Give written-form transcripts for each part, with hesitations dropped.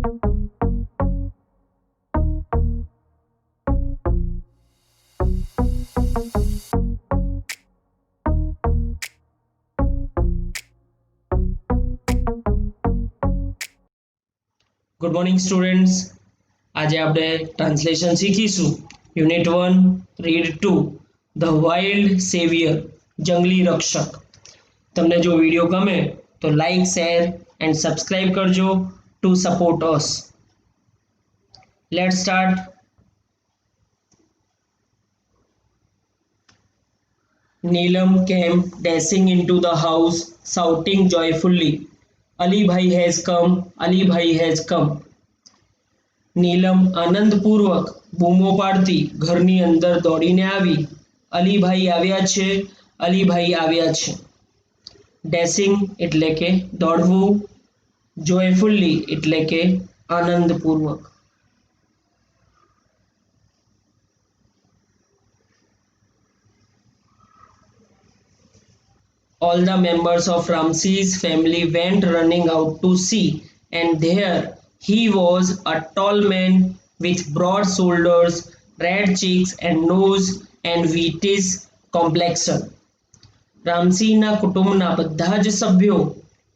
Good morning students. આજે આપણે translation શીખીશું. Unit 1 read 2 the wild saviour, જંગલી રક્ષક. તમને જો વિડીયો ગમે તો લાઈક, શેર એન્ડ સબસ્ક્રાઇબ કરજો to support us. Let's start. Neelam came dashing into the house, shouting joyfully, Ali Bhai has come, Ali Bhai has come. નીલમ આનંદપૂર્વક બૂમો પાડતી ઘરની અંદર દોડીને આવી. અલીભાઈ આવ્યા છે, અલીભાઈ આવ્યા છે. ડેસિંગ એટલે કે દોડવું, જોયફુલ્લી એટલે કે આનંદપૂર્વક. All the members of Ramses' family went running out to see, and there he was, a tall man with broad shoulders, red cheeks and nose, and whitish complexion. રામસીના કુટુંબના બધા જ સભ્યો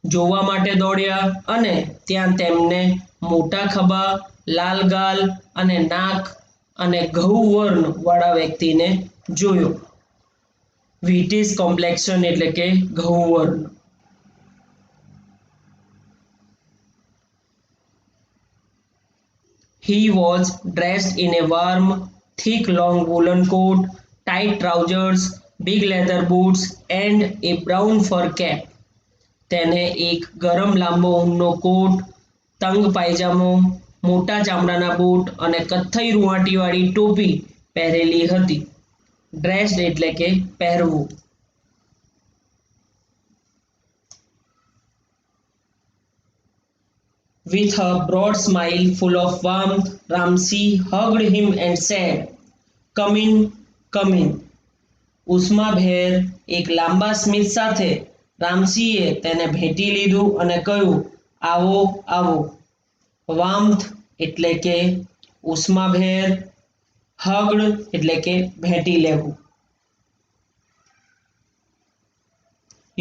જોવા માટે દોડ્યા અને ત્યાં તેમને મોટા ખભા, લાલ ગાલ અને નાક અને ઘઉં વર્ણ વાળા વ્યક્તિને જોયો. વ્હીટિશ કોમ્પ્લેક્શન એટલે કે ઘઉં વર્ણ. He was dressed in a warm, thick, long woolen coat, tight trousers, big leather boots, and a brown fur cap. તેને એક ગરમ લાંબો ઊનનો કોટ, તંગ પાયજામો, મોટા ચામડાના બૂટ અને કથ્થઈ રૂંવાટીવાળી ટોપી પહેરેલી હતી. ડ્રેસ્ડ એટલે કે પહેરવું. With a broad smile full of warmth, Ramsey hugged him and said, "Come in, come in." ઉષ્માભેર એક લાંબા સ્મિત સાથે રામસીએ તેને ભેટી લીધું અને કહ્યું, આવો આવો. વાર્મથ એટલે કે ઉષ્માભેર, હગ્ડ એટલે કે ભેટી લેવું.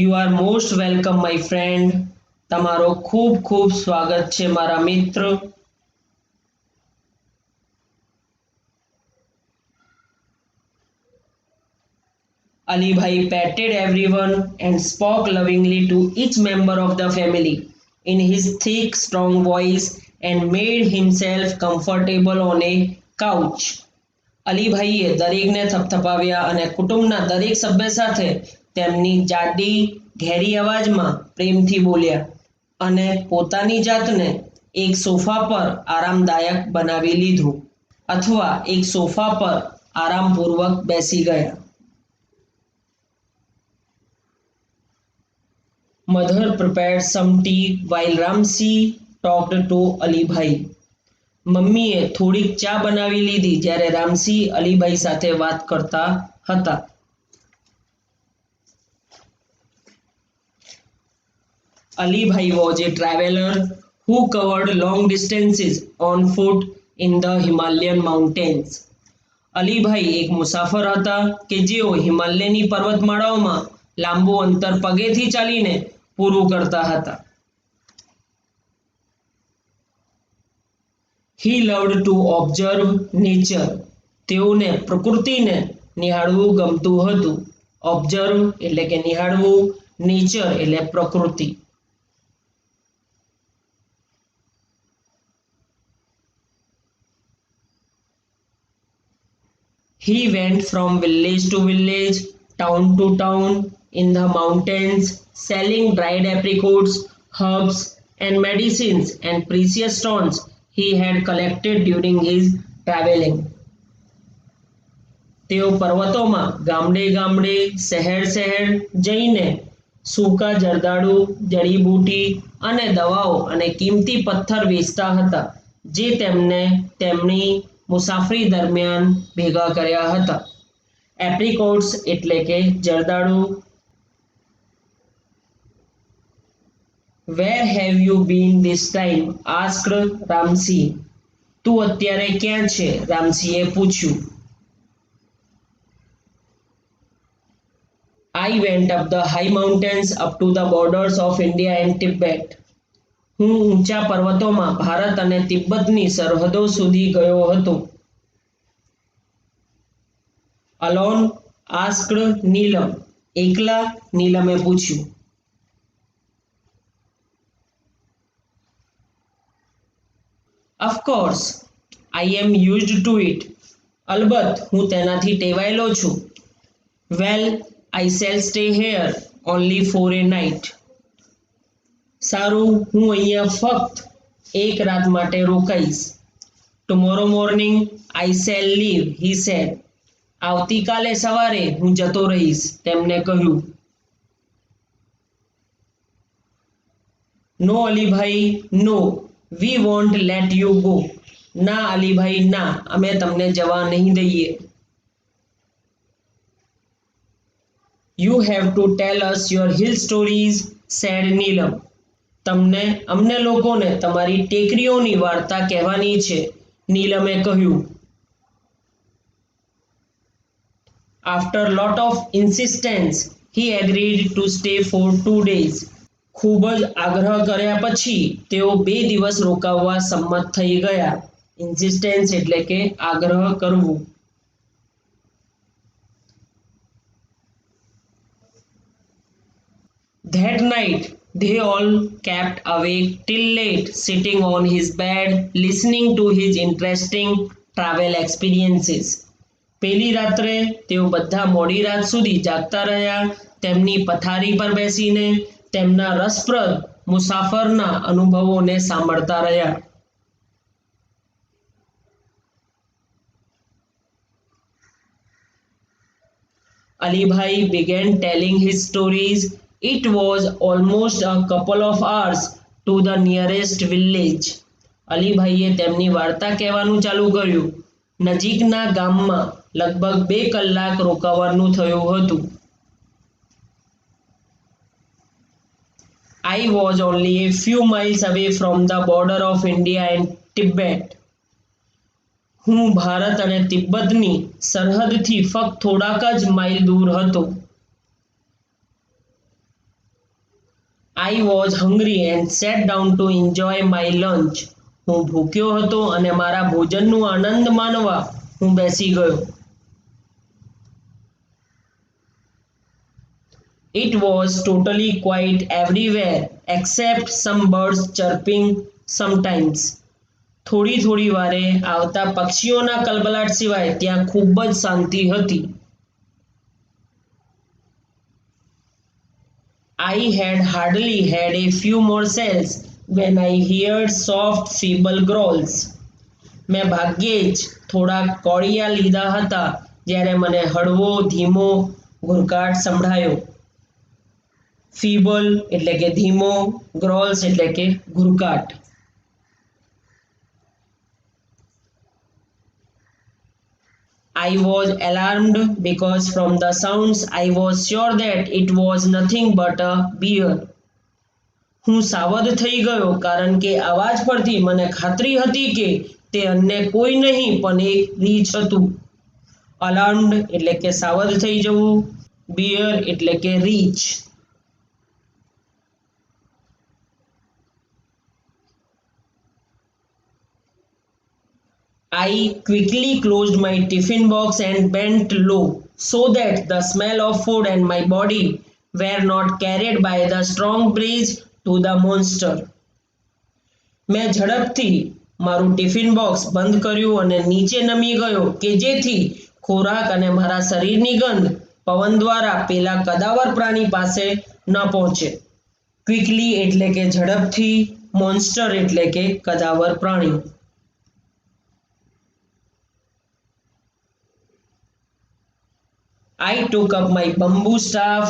You are most welcome my friend. તમારો ખૂબ ખૂબ સ્વાગત છે મારા મિત્ર. Alibhai patted everyone and spoke lovingly to each member of the family in his thick, strong voice and made himself comfortable on a couch. અલીભાઈએ દરેકને થપથપાવ્યા અને કુટુંબના દરેક સભ્ય સાથે તેમની જાડી, ઘેરી અવાજમાં પ્રેમથી બોલ્યા અને પોતાની જાતને એક સોફા પર આરામદાયક બનાવી લીધું અથવા એક સોફા પર આરામપૂર્વક બેસી ગયા. Mother prepared some tea while Ramsey talked to Alibhai. મમ્મીએ થોડીક ચા બનાવી લીધી જ્યારે રામસી અલીભાઈ સાથે વાત કરતા હતા. Alibhai was a traveler who covered long distances on foot in the Himalayan mountains. Alibhai એક મુસાફર હતા કે જેઓ હિમાલયની પર્વતમાળાઓમાં લાંબુ અંતર પગેથી ચાલીને પૂરું કરતા હતા. He loved to observe nature. તેઓને પ્રકૃતિને નિહાળવું ગમતું હતું. ઓબ્ઝર્વ એટલે કે નિહાળવું, નેચર એટલે પ્રકૃતિ. He went from village to village, town to town in the mountains, selling dried apricots, herbs, and medicines and precious stones he had collected during his traveling. તેઓ પર્વતોમાં ગામડે ગામડે, શહેર શહેર જઈને સૂકા જરદાળુ, જડીબૂટી અને દવાઓ અને કિંમતી પથ્થર વેચતા હતા જે તેમને તેમની મુસાફરી દરમિયાન ભેગા કર્યા હતા. એપ્રિકોટ્સ એટલે કે જરદાળુ. Where have you been this time? asked Ramsey. તું અત્યારે ક્યાં છે? રામસીએ પૂછ્યું. I went up the high mountains up to the borders of India and Tibet. હું ઊંચા પર્વતોમાં ભારત અને તિબ્બતની સરહદો સુધી ગયો હતો. Alone? asked Neelam. એકલા? નીલમે પૂછ્યું. Of course, I am used to it. અલબત્ત, હું તેનાથી ટેવાયેલો છું. Well, I shall stay here only for a night. સારું, હું અહીંયા ફક્ત એક રાત માટે રોકાઈશ. Tomorrow morning I shall leave, he said. આવતીકાલે સવારે હું જતો રહીશ, તેમને કહ્યું. No, Alibhai, no. We won't let you go. ના અલીભાઈ, ના, અમે તમને જવા નહીં દઈએ. You have to tell us your hill stories, said Neelam. અમને લોકોને તમારી ટેકરીઓની વાર્તા કહેવાની છે, નીલમે કહ્યું. After lot of insistence, he agreed to stay for 2 days. ખૂબ જ આગ્રહ કર્યા પછી તેઓ 2 દિવસ રોકાવા સંમત થઈ ગયા. ઇન્સિસ્ટન્સ એટલે કે આગ્રહ કરવું. That night they all kept awake till late, sitting on his bed, listening to his interesting travel experiences. પેલી રાત્રે તેઓ બધા મોડી રાત સુધી જાગતા રહ્યા, તેમની પથારી પર બેસીને તેમના રસપ્રદ મુસાફરના અનુભવોને સાંભળતા રહ્યા. Alibhai began telling his stories. It was almost a couple of hours to the nearest village. અલીભાઈએ તેમની વાર્તા કહેવાનું ચાલુ કર્યું. નજીકના ગામમાં લગભગ 2 કલાક રોકાવાનું થયું હતું. I was only a few miles away from the border of India and Tibet. હું ભારત અને તિબ્બતની સરહદથી ફક્ત થોડાક જ માઇલ દૂર હતો. I was hungry and sat down to enjoy my lunch. હું ભૂખ્યો હતો અને મારા ભોજનનો આનંદ માણવા હું બેસી ગયો. It was totally quiet everywhere except some birds chirping sometimes. થોડી વારે આવતા પક્ષીઓના કલબલાટ સિવાય ત્યાં ખૂબ જ શાંતિ હતી. I had hardly had a few more cells when I heard soft feeble growls. મેં ભાગ્યે જ થોડા કોળિયા લીધા હતા જ્યારે મને હળવો ધીમો ઘુરકાટ સંભળાયો. ફીબલ એટલે કે ધીમો, ગ્રોલ્સ એટલે કે ઘુરકાટ. I was alarmed because from the sounds I was sure that it was nothing but a bear. હું સાવધ થઈ ગયો કારણ કે અવાજ પરથી મને ખાતરી હતી કે તે અન્ય કોઈ નહીં પણ એક રીંછ હતું. Alarmed એટલે કે સાવધ થઈ જવું, bear એટલે કે રીંછ. I quickly closed my tiffin box and bent low so that the smell of food and my body were not carried by the strong breeze to the monster. મેં ઝડપથી મારું ટિફિન બોક્સ બંધ કર્યું અને નીચે નમી ગયો કે જેથી ખોરાક અને મારા શરીરની ગંધ પવન દ્વારા પેલા કદાવર પ્રાણી પાસે ન પહોંચે. ક્વિકલી એટલે કે ઝડપથી, મોન્સ્ટર એટલે કે કદાવર પ્રાણી. I took up my bamboo staff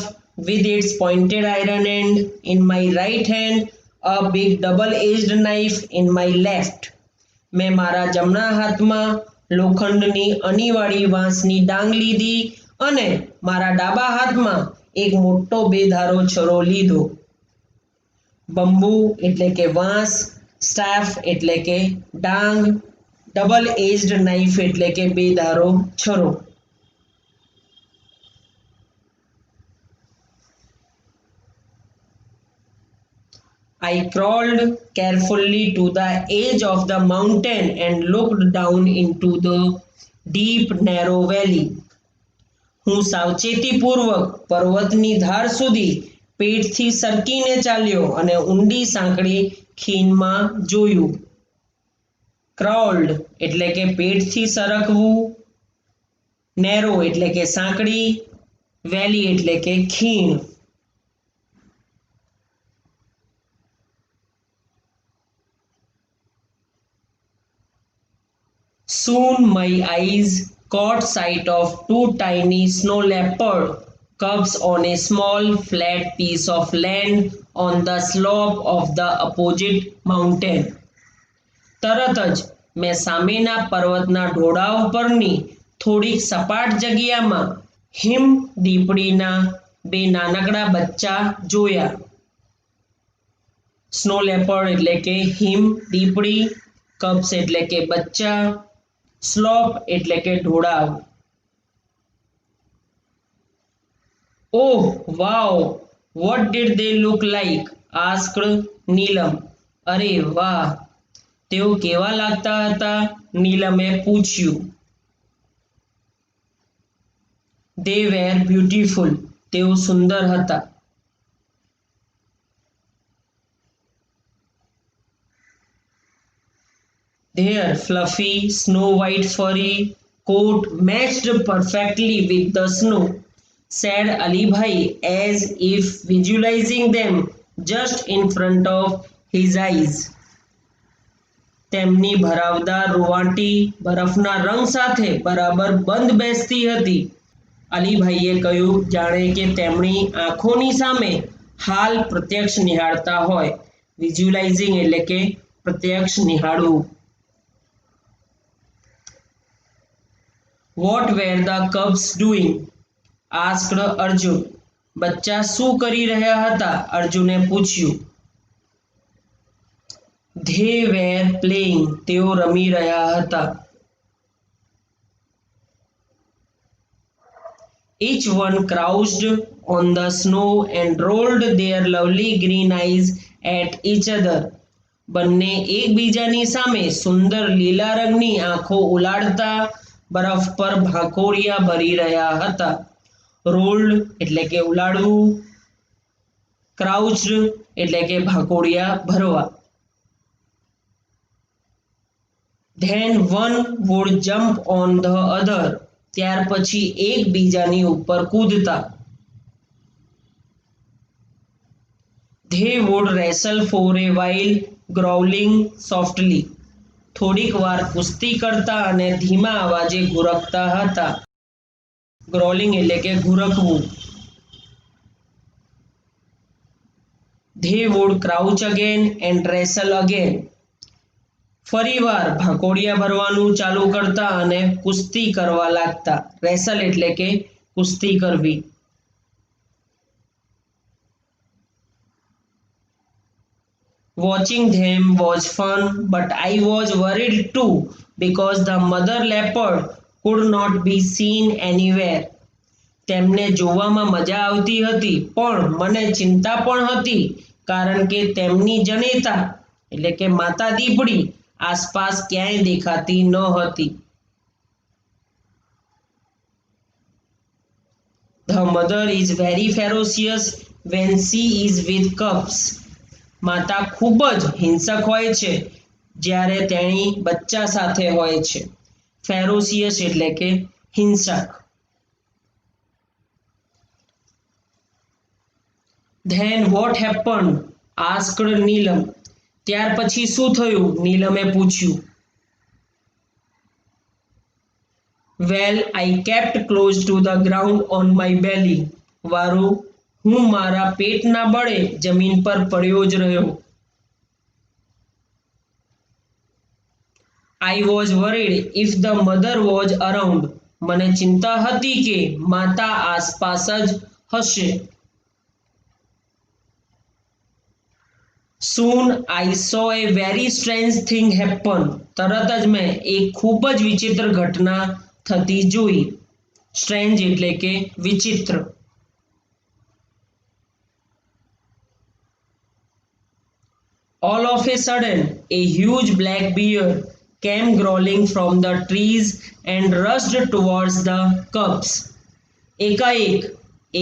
with its pointed iron end in my right hand, a big double-edged knife in my left. મેં મારા જમણા હાથમાં લોખંડની અણીવાળી વાંસની ડાંગ લીધી અને મારા ડાબા હાથમાં એક મોટો બેધારો છરો લીધો. બંબુ એટલે કે વાંસ, સ્ટાફ એટલે કે ડાંગ, ડબલ એજ્ડ નાઇફ એટલે કે બે ધારો છરો. I crawled carefully to the edge of the mountain and looked down into the deep narrow valley. હું સાવચેતીપૂર્વક પર્વતની ધાર સુધી પેટથી સરકીને ચાલ્યો અને ઊંડી સાંકડી ખીણમાં જોયું. ક્રાઉલ્ડ એટલે કે પેટથી સરકવું, નેરો એટલે કે સાંકડી, વેલી એટલે કે ખીણ. Soon my eyes caught sight of two tiny snow leopard cubs on a small flat piece of land on the slope of the opposite mountain. તરત જ મેં સામેના પર્વતના ઢોળાવ પરની થોડીક સપાટ જગ્યામાં હિમ દીપડીના બે નાનકડા બચ્ચા જોયા. સ્નો લેપર્ડ એટલે કે હિમ દીપડી, કબ્સ એટલે કે બચ્ચા, સ્લોપ એટલે કે ઢોળાવ. Oh, wow! What did they look like? asked Neelam. અરે વાહ, તેઓ કેવા લાગતા હતા? નીલમે પૂછ્યું. They were beautiful. તેઓ સુંદર હતા. Their fluffy, snow-white furry coat matched perfectly with the snow, said Ali Bhai as if visualizing them just in front of his eyes. તેમની ભરાવદાર રૂવાટી બરફના રંગ સાથે બરાબર બંધ બેસતી હતી. અલીભાઈએ કહ્યું જાણે કે તેમની આંખોની સામે હાલ પ્રત્યક્ષ નિહાળતા હોય. વિઝ્યુલાઇઝિંગ એટલે કે પ્રત્યક્ષ નિહાળવું. What were the cubs doing? asked Arjun. બચ્ચા શું કરી રહ્યા હતા? અર્જુને પૂછ્યું. They were playing. તેઓ રમી રહ્યા હતા. Each one crouched on the snow and rolled their lovely green eyes at each other. બંને એકબીજાની સામે સુંદર લીલા રંગની આંખો ઉલાડતા બરફ પર ભાંકોળિયા ભરી રહ્યા હતા. રોલ્ડ એટલે કે ઉલાડવું, ક્રાઉચ્ડ એટલે કે ભાંકોળિયા ભરવા. Then one would jump on the other. ત્યાર પછી એકબીજાની ઉપર કૂદતા. They would wrestle for a while, growling softly. થોડીક વાર કુસ્તી કરતા અને ધીમા અવાજે ઘુરકતા હતા. ગ્રોલિંગ એટલે કે ઘુરકવું. They would crouch again and wrestle again. ફરીવાર ભાંકોળિયા ભરવાનું ચાલુ કરતા અને કુસ્તી કરવા લાગતા. રેસલ એટલે કે કુસ્તી કરવી. Watching them was fun, but I was worried too because the mother leopard could not be seen anywhere. તેમને જોવામાં મજા આવતી હતી, પણ મને ચિંતા પણ હતી કારણ કે તેમની જનેતા એટલે કે માતા દીપડી આસપાસ ક્યાંય દેખાતી ન હતી. The mother is very ferocious when she is with cubs. માતા ખૂબ જ હિંસક હોય છે જ્યારે તેણી બચ્ચા સાથે હોય છે. ફેરોસિયસ એટલે કે હિંસક. Then what happened? asked Neelam. ત્યાર પછી શું થયું? નીલમે પૂછ્યું. Well, I kept close to the ground on my belly. વારું, હું મારા પેટના બળે જમીન પર પડ્યો જ રહ્યો. I was worried if the mother was around. મને ચિંતા હતી કે માતા આસપાસ જ હશે. Soon I saw a very strange thing happen. તરત જ મેં એક ખૂબ જ વિચિત્ર ઘટના થતી જોઈ. સ્ટ્રેન્જ એટલે કે વિચિત્ર. All of a sudden, a huge black bear came growling from the trees and rushed towards the cubs. એકાએક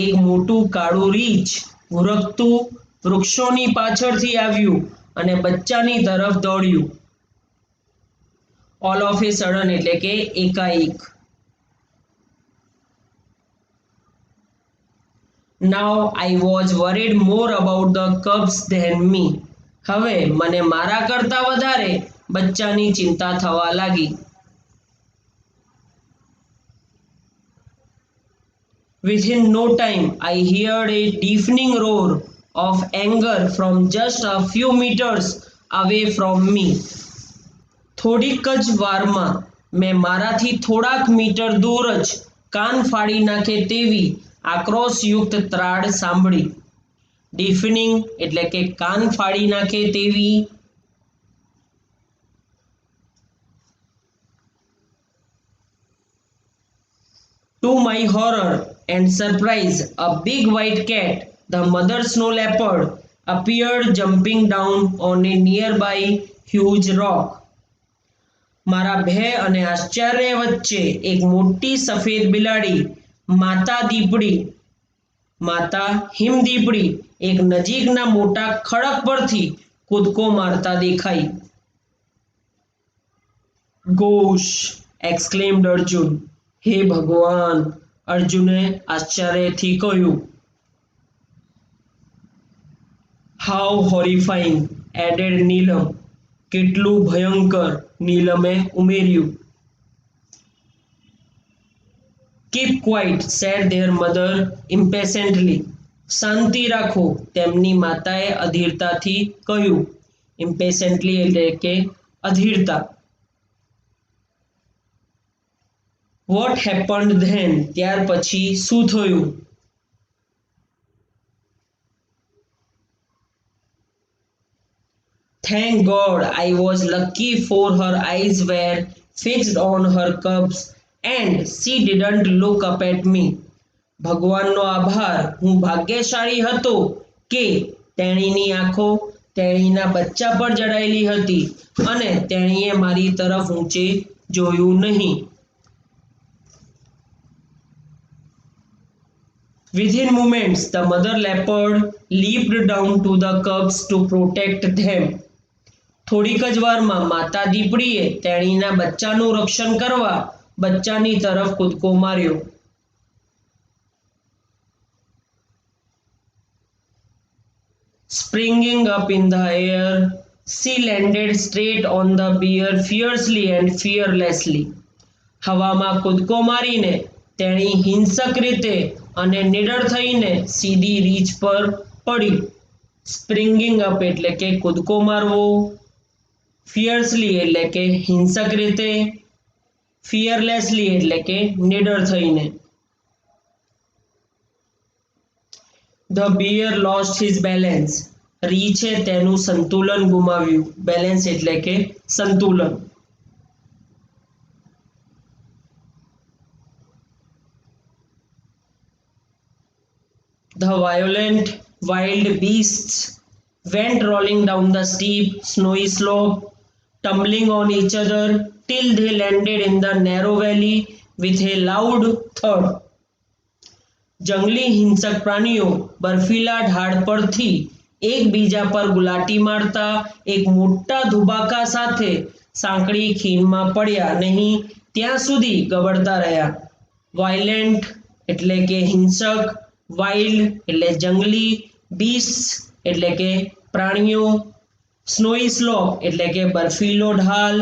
એક મોટું કાળું રીંછ ઘુરકતું વૃક્ષોની પાછળથી આવ્યું અને બચ્ચાની તરફ દોડ્યું. All of a sudden એટલે કે એકાએક. Now I was worried more about the cubs than me. હવે મને મારા કરતા વધારે બચ્ચાની ચિંતા થવા લાગી. Within no time, I heard a deafening roar of anger from just a few meters away from me. થોડીક જ વારમાં મેં મારાથી થોડાક મીટર દૂર જ કાન ફાડી નાખે તેવી આક્રોશયુક્ત ત્રાડ સાંભળી. ડીફનિંગ એટલે કે કાન ફાડી નાખે તેવી. To my horror and surprise, a big white cat, the mother snow leopard, appeared jumping down on a nearby huge rock. મારા ભય અને આશ્ચર્ય વચ્ચે એક મોટી સફેદ બિલાડી માતા હિમદીપડી એક નજીકના મોટા ખડક પરથી કૂદકો મારતા દેખાઈ. Gosh! exclaimed Arjun. હે ભગવાન! અર્જુને આશ્ચર્યથી કહ્યું. How horrifying! added Neelam. કેટલું ભયંકર! નીલમે ઉમેર્યું. Keep quiet, said their mother impatiently. શાંતિ રાખો, તેમની માતાએ અધીરતાથી કહ્યું. Impatiently એટલે કે અધીરતા. What happened then? ત્યાર પછી શું થયું? Thank God I was lucky, for her eyes were fixed on her cubs and she didn't look up at me. ભગવાનનો આભાર, હું ભાગ્યશાળી હતો કે તેણીની આંખો તેણીના બચ્ચા પર જડાયેલી હતી અને તેણીએ મારી તરફ ઊંચે જોયું નહીં. Within moments, the mother leopard leaped down to the cubs to protect them. થોડીક જ વારમાં માતા દીપડીએ તેણીના બચ્ચાનું રક્ષણ કરવા બચ્ચાની તરફ કૂદકો માર્યો. Springing up in the air, she landed straight on the bear fiercely and fearlessly. હવામાં કૂદકો મારીને તેણી હિંસક રીતે અને નિડર થઈને સીધી રીંછ પર પડી. સ્પ્રિંગિંગ અપ એટલે કે કૂદકો મારવો. ફિયર્સલી એટલે કે હિંસક રીતે. ફિયરલેસલી એટલે કે નિડર થઈને. The bear lost his balance. રીંછે તેનું સંતુલન ગુમાવ્યું. બેલેન્સ એટલે કે સંતુલન. The violent wild beasts went rolling down the steep, snowy slope, tumbling on each other till they landed in the narrow valley with a loud thud. જંગલી હિંસક પ્રાણીઓ બર્ફીલા ઢાળ પરથી એકબીજા પર ગુલાટી મારતા એક મોટા ધુબાકા સાથે સાંકડી ખીણમાં પડ્યા નહીં ત્યાં સુધી ગબડતા રહ્યા. વાયલેન્ટ એટલે કે હિંસક. વાઇલ્ડ એટલે જંગલી. બીસ્ટ્સ એટલે કે પ્રાણીઓ. સ્નોઈ સ્લોપ એટલે કે બર્ફીલો ઢાલ.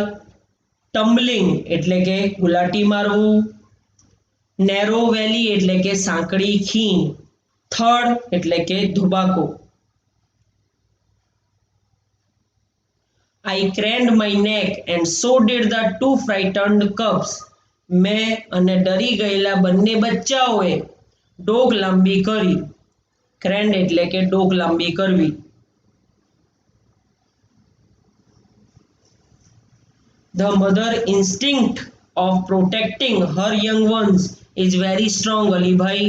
ટમ્બલિંગ એટલે કે ગુલાટી મારવું. નેરો વેલી એટલે કે સાંકડી ખીણ. થડ એટલે કે ધુબાકો. I craned my neck and so did the two frightened cubs. મેં અને ડરી ગયેલા બંને બચ્ચાઓએ ડોક લાંબી કરી. ક્રેન્ડ એટલે કે ડોક લાંબી કરવી. The mother instinct of protecting her young ones is very strong, Alibhai.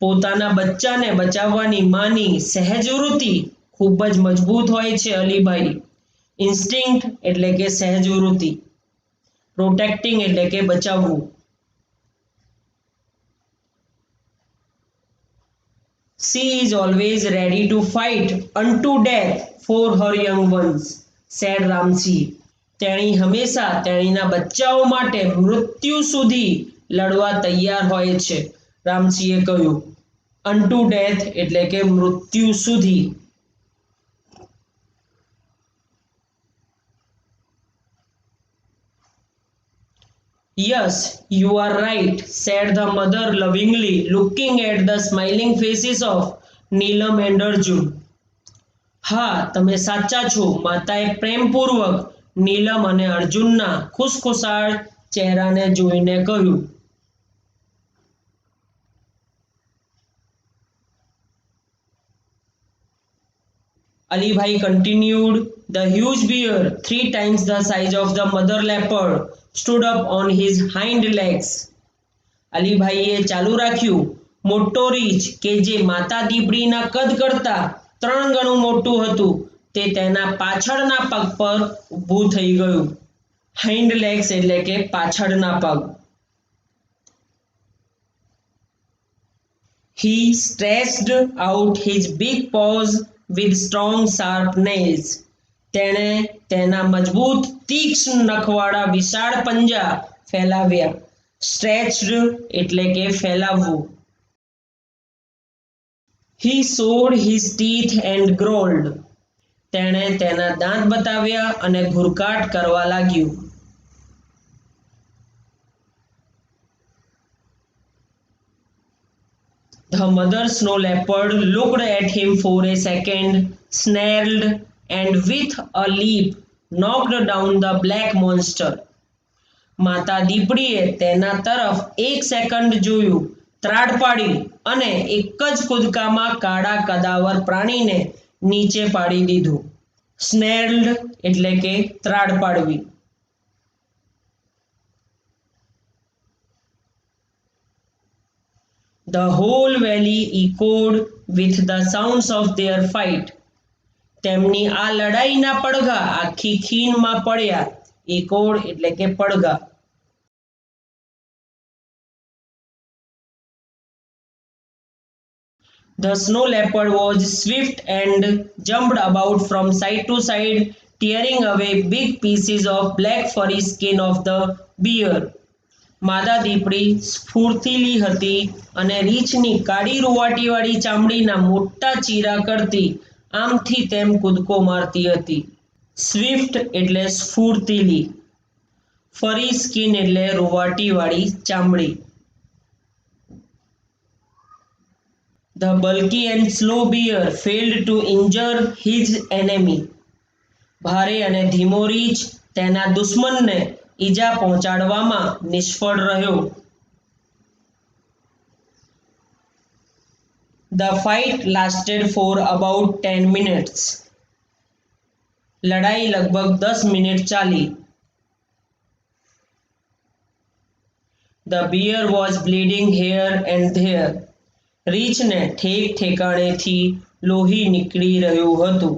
પોતાના બચ્ચાને બચાવવાની માની સહેજ વૃત્તિ ખૂબ જ મજબૂત હોય છે, અલીભાઈ. ઇન્સ્ટિંક્ટ એટલે કે સહેજ વૃત્તિ, પ્રોટેક્ટિંગ એટલે કે બચાવવું. She is always ready to fight unto death for her young ones, said Ramsey. તેણી હંમેશા તેણીના બચ્ચાઓ માટે મૃત્યુ સુધી લડવા તૈયાર હોય છે, રામસીએ કહ્યું. unto death એટલે કે મૃત્યુ સુધી. Yes, you are right, said the mother lovingly, looking at the smiling faces of Neelam and Arjun. હા, તમે સાચા છો, માતાએ પ્રેમપૂર્વક નીલમ અને અર્જુનના ખુશખુશાલ ચહેરાને જોઈને કહ્યું. Alibhai continued. The huge bear, 3 times the size of the mother leopard, stood up on his hind legs. અલીભાઈએ ચાલુ રાખ્યું. મોટો રીછ કે જે માતા દીપડીના કદ કરતા 3 ગણું મોટું હતું તે તેના પાછળના પગ પર ઊભું થઈ ગયું. હાઇન્ડ લેગ્સ એટલે કે પાછળના પગ. He stretched out his big paws with strong sharp nails. તેણે તેના મજબૂત તીક્ષ્ણ નખવાળા વિશાળ પંજા ફેલાવ્યા. સ્ટ્રેચ્ડ એટલે કે ફેલાવવું. He showed his teeth and growled. તેણે તેના દાંત બતાવ્યા અને ઘુરકાટ કરવા લાગ્યું. The mother snow leopard looked at him for a second, snarled, and with a leap knocked down the black monster. માતા દીપડીએ તેના તરફ 1 સેકન્ડ જોયું, ત્રાડ પાડી અને એક જ કૂદકામાં કાળા કદાવર પ્રાણીને નીચે પાડી દીધું. સ્નેર્લ્ડ એટલે કે ત્રાડ પાડવી. The whole valley echoed with the sounds of their fight. તેમની આ લડાઈના પડઘા આખી ખીણમાં પડ્યા. echoed એટલે કે પડઘા. The snow leopard was swift and jumped about from side to side, tearing away big pieces of black furry skin of the bear. માદા દીપડી સ્ફૂર્તિલી હતી અને રીંછની કાળી રૂવાટીવાળી ચામડીના મોટા ચીરા કરતી આમથી તેમ કૂદકો મારતી હતી. સ્વિફ્ટ એટલે સ્ફૂર્તિલી, ફરી સ્કિન એટલે રૂવાટીવાળી ચામડી. The bulky and slow bear failed to injure his enemy. ભારે અને ધીમો રીંછ તેના દુશ્મનને ઈજા પહોંચાડવામાં નિષ્ફળ રહ્યો. The fight lasted for about 10 minutes. લડાઈ લગભગ 10 મિનિટ ચાલી. The bear was bleeding here and there. રીંછને ઠેક ઠેકાણેથી લોહી નીકળી રહ્યું હતું.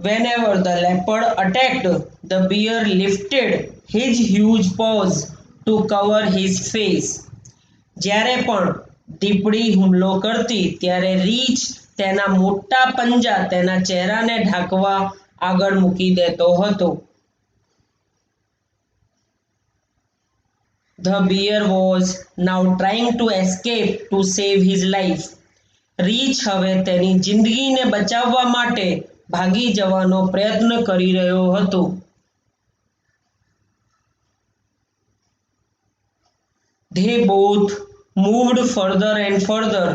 Whenever the leopard attacked, the bear lifted his huge paws to cover his face. જ્યારે પણ દીપડી હુમલો કરતી ત્યારે રીંછ તેના મોટા પંજા તેના ચહેરાને ઢાંકવા આગળ મૂકી દેતો હતો. The bear was now trying to escape to save his life. રીંછ હવે તેની જિંદગીને બચાવવા માટે ભાગી જવાનો પ્રયત્ન કરી રહ્યો હતો. They both moved further and further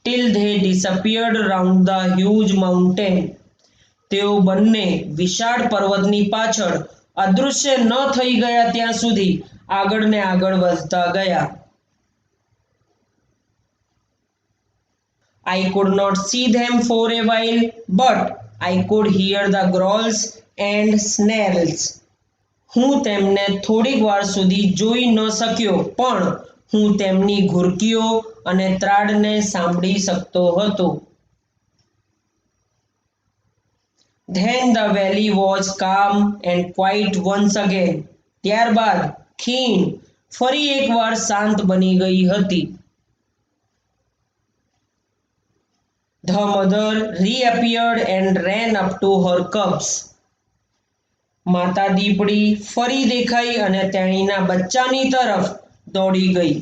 till they disappeared round the huge mountain. તેઓ બંને વિશાળ પર્વતની પાછળ અદૃશ્ય ન થઈ ગયા ત્યાં સુધી આગળ ને આગળ વધતા ગયા. I could not see them for a while, but I could hear the growls and snarls. હું તેમને થોડીક વાર સુધી જોઈ ન શક્યો, પણ હું તેમની ઘુરકીઓ અને ત્રાડને સાંભળી શકતો હતો. Then the valley was calm and quiet once again. ત્યારબાદ ખીણ ફરી એકવાર શાંત બની ગઈ હતી. The mother reappeared and ran up to her cubs. માતા દીપડી ફરી દેખાઈ અને તેણીના બચ્ચાની તરફ દોડી ગઈ.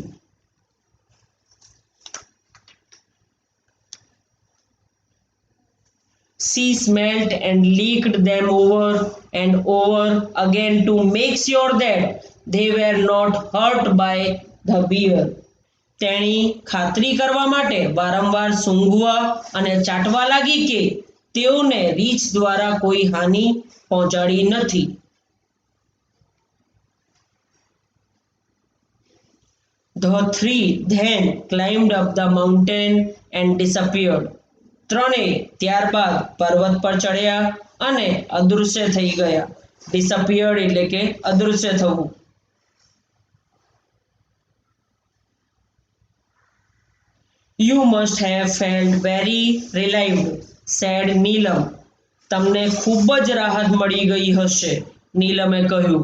She smelt and licked them over and over again to make sure that they were not hurt by the bear. તેણી ખાતરી કરવા માટે વારંવાર સૂંઘવા અને ચાટવા લાગી કે તેઓને રીંછ દ્વારા કોઈ હાનિ પહોંચાડી નથી. The three then climbed up the mountain and disappeared. ત્રણેય ત્યારબાદ પર્વત પર ચડ્યા અને અદૃશ્ય થઈ ગયા. Disappeared એટલે કે અદૃશ્ય થવું. You must have felt very relieved, said Neelam. તમને ખૂબ જ રાહત મળી ગઈ હશે, નીલમે કહ્યું.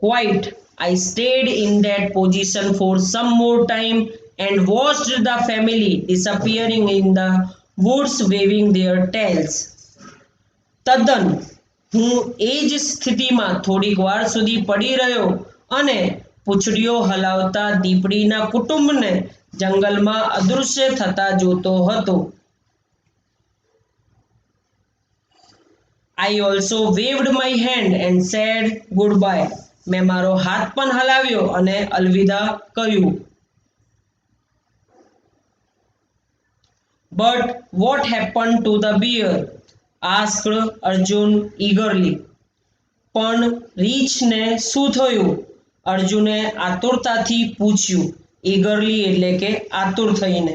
Quite. I stayed in that position for some more time and watched the family disappearing in the woods waving their tails. તદ્દન હું એ જ સ્થિતિમાં થોડીક વાર સુધી પડી રહ્યો અને પૂંછડીઓ હલાવતા દીપડીના કુટુંબને જંગલમાં અદૃશ્ય થતા જોતો હતો. I also waved my hand and said goodbye. મેં મારો હાથ પણ હલાવ્યો અને અલવિદા કહ્યું. But what happened to the bear? asked Arjun eagerly. પણ રીંછને શું થયું? અર્જુને આતુરતાથી પૂછ્યું. eagerly એટલે કે આતુર થઈને.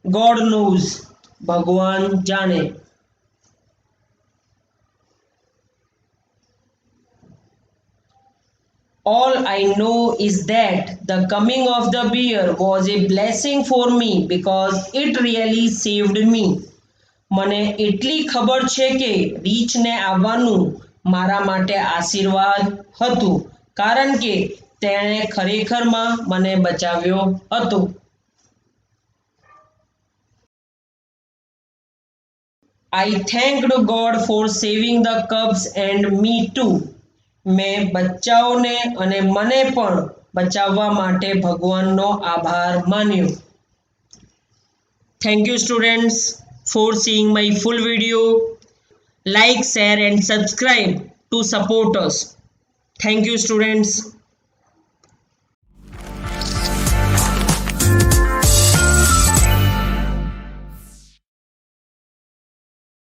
God knows. ભગવાન જાણે. All I know is that the coming of the bear was a blessing for me because it really saved me. મને એટલી ખબર છે કે રીંછને આવવાનું મારા માટે આશીર્વાદ હતું, કારણ કે તેણે ખરેખરમાં મને બચાવ્યો હતો. I thanked God for saving the cubs and me too. મેં બચ્ચાઓને અને મને પણ બચાવવા માટે ભગવાનનો આભાર માન્યો. Thank you students for seeing my full video. Like, share and subscribe to support us. Thank you students.